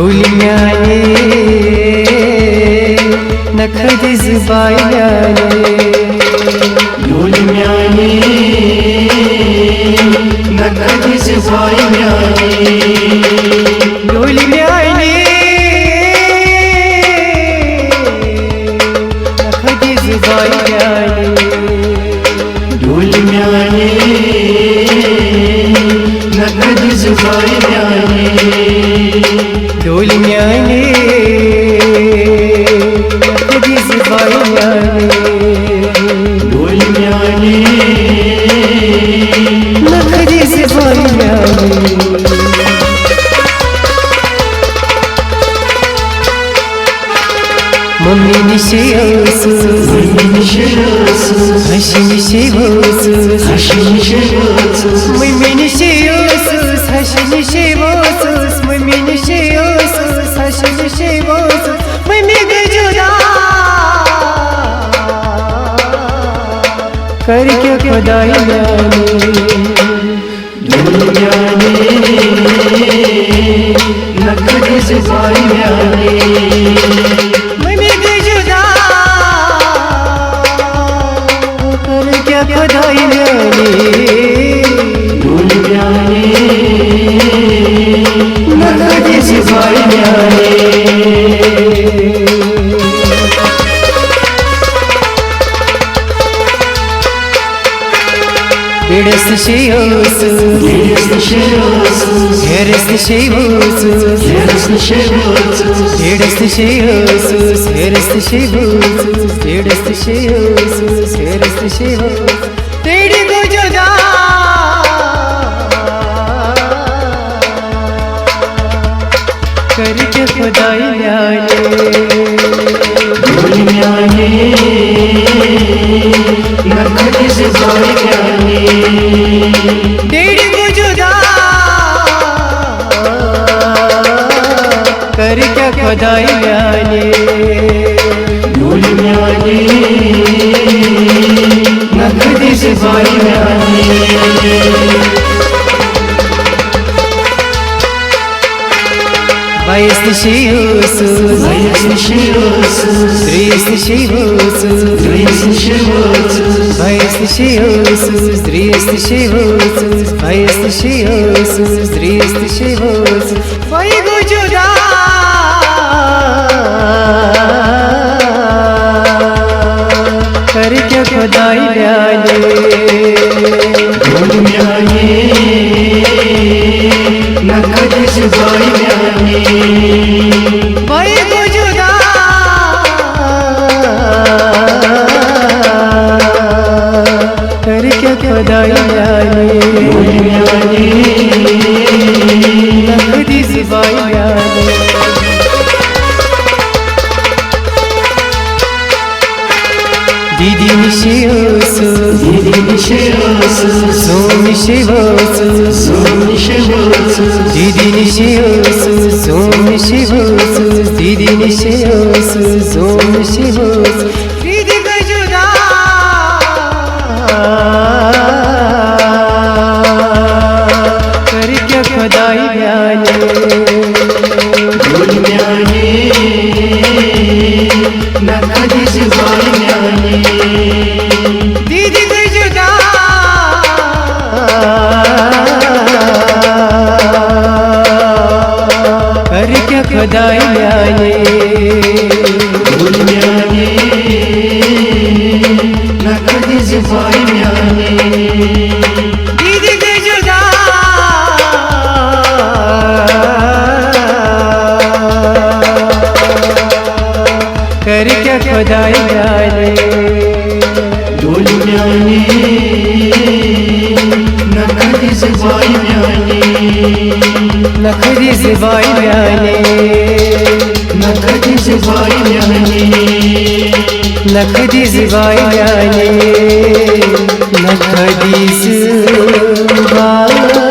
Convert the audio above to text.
Ulimyane nakhdiz bayane Ulimyane nakhdiz bayane Ulimyane nakhdiz bayane Ulimyane nakhdiz bayane Ulimyane nakhdiz bayane Ulimyane nakhdiz bayane Mummi nişeyosuz Haşi nişeyosuz Mummi nişeyosuz Haşi nişeyosuz Mummi nişeyosuz Haşi nişeyosuz Mummi de juda Karke खुदाई जाने दुनियाने nakhdiz bayane खुदाई जाने दुनियाने nakhdiz bayane Erest şeyosuz Erest şeyosuz Erest şeyosuz Erest şeyosuz Erest şeyosuz Erest şeyosuz Erest şeyosuz Teri ko juda करके खुदाई जाने दुनियाने nakhdiz bayane तेरी को जुदा करके खुदाई जाने दुनियाने nakhdiz bayane Bayis nişeyosuz Bayis nişeyosuz Bayis nişeyosuz Bayis nişeyosuz Bayis nişeyosuz Bayis nişeyosuz Bayis nişeyosuz Bayis nişeyosuz Bayi ko juda करके खुदाई जाने दुनियाने nakhdiz bayane bayi ko juda करके खुदाई जाने दुनियाने nakhdiz bayane Didi nişeyosuz Didi nişeyosuz Son nişeyosuz Son nişeyosuz Didi nişeyosuz Son nişeyosuz Didi nişeyosuz Son nişeyosuz Didi ko juda करके खुदाई जाने दुनियाने nakhdiz bayane Didi ko juda करके खुदाई जाने दुनियाने nakhdiz bayane Didi ko juda करके खुदाई जाने दुनियाने nakhdiz bayane nakhdiz bayane nakhdiz bayane nakhdiz bayane nakhdiz bayane